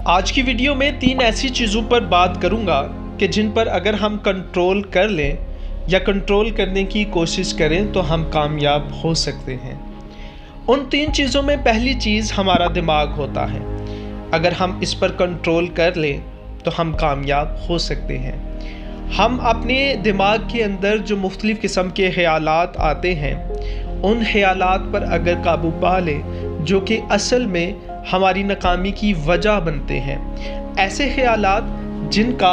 आज की वीडियो में 3 ऐसी चीज़ों पर बात करूंगा कि जिन पर अगर हम कंट्रोल कर लें या कंट्रोल करने की कोशिश करें तो हम कामयाब हो सकते हैं। उन 3 चीज़ों में पहली चीज़ हमारा दिमाग होता है। अगर हम इस पर कंट्रोल कर लें तो हम कामयाब हो सकते हैं। हम अपने दिमाग के अंदर जो मुख्तलिफ़ किस्म के ख़यालात आते हैं, उन ख़यालात पर अगर काबू पा लें जो कि असल में हमारी नाकामी की वजह बनते हैं, ऐसे ख़यालात जिनका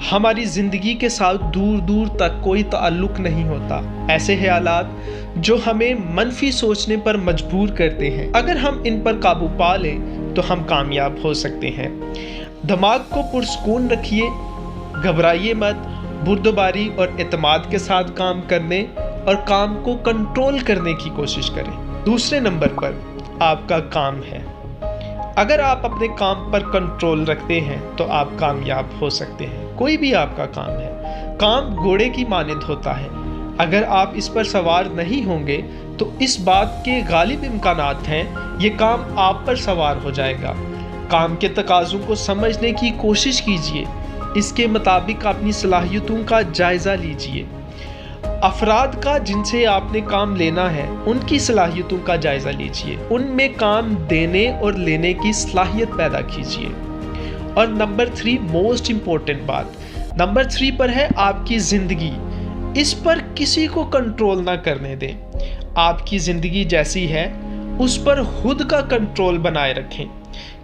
हमारी ज़िंदगी के साथ दूर दूर तक कोई ताल्लुक़ नहीं होता, ऐसे ख़यालात जो हमें मनफी सोचने पर मजबूर करते हैं, अगर हम इन पर काबू पा लें तो हम कामयाब हो सकते हैं। दिमाग को पुरसकून रखिए, घबराइए मत, बुर्दबारी और एतमाद के साथ काम करने और काम को कंट्रोल करने की कोशिश करें। दूसरे नंबर पर आपका काम है। अगर आप अपने काम पर कंट्रोल रखते हैं तो आप कामयाब हो सकते हैं। कोई भी आपका काम है, काम घोड़े की मानद होता है। अगर आप इस पर सवार नहीं होंगे तो इस बात के गालिब इम्कानात हैं ये काम आप पर सवार हो जाएगा। काम के तकाज़ों को समझने की कोशिश कीजिए, इसके मुताबिक अपनी सलाहियतों का जायज़ा लीजिए। अफराद का जिनसे आपने काम लेना है उनकी सलाहियतों का जायज़ा लीजिए, उनमें काम देने और लेने की सलाहियत पैदा कीजिए। और नंबर 3 मोस्ट इम्पोर्टेंट बात, नंबर 3 पर है आपकी ज़िंदगी। इस पर किसी को कंट्रोल ना करने दें। आपकी ज़िंदगी जैसी है उस पर खुद का कंट्रोल बनाए रखें,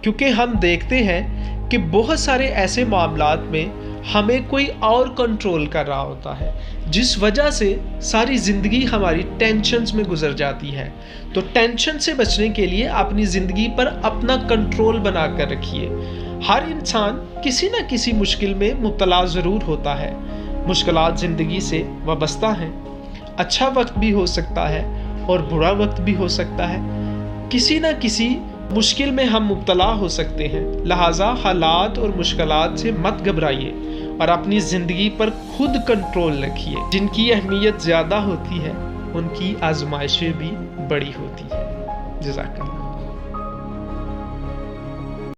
क्योंकि हम देखते हैं कि बहुत सारे ऐसे मामलात में हमें कोई और कंट्रोल कर रहा होता है, जिस वजह से सारी ज़िंदगी हमारी टेंशन्स में गुजर जाती है। तो टेंशन से बचने के लिए अपनी ज़िंदगी पर अपना कंट्रोल बना कर रखिए। हर इंसान किसी न किसी मुश्किल में मुब्तला ज़रूर होता है। मुश्किलात ज़िंदगी से वाबस्ता हैं। अच्छा वक्त भी हो सकता है और बुरा वक्त भी हो सकता है। किसी न किसी मुश्किल में हम मुब्तला हो सकते हैं। लिहाजा हालात और मुश्किलात से मत घबराइए और अपनी ज़िंदगी पर खुद कंट्रोल रखिए। जिनकी अहमियत ज़्यादा होती है उनकी आजमाइशें भी बड़ी होती हैं। जज़ाकल्लाह।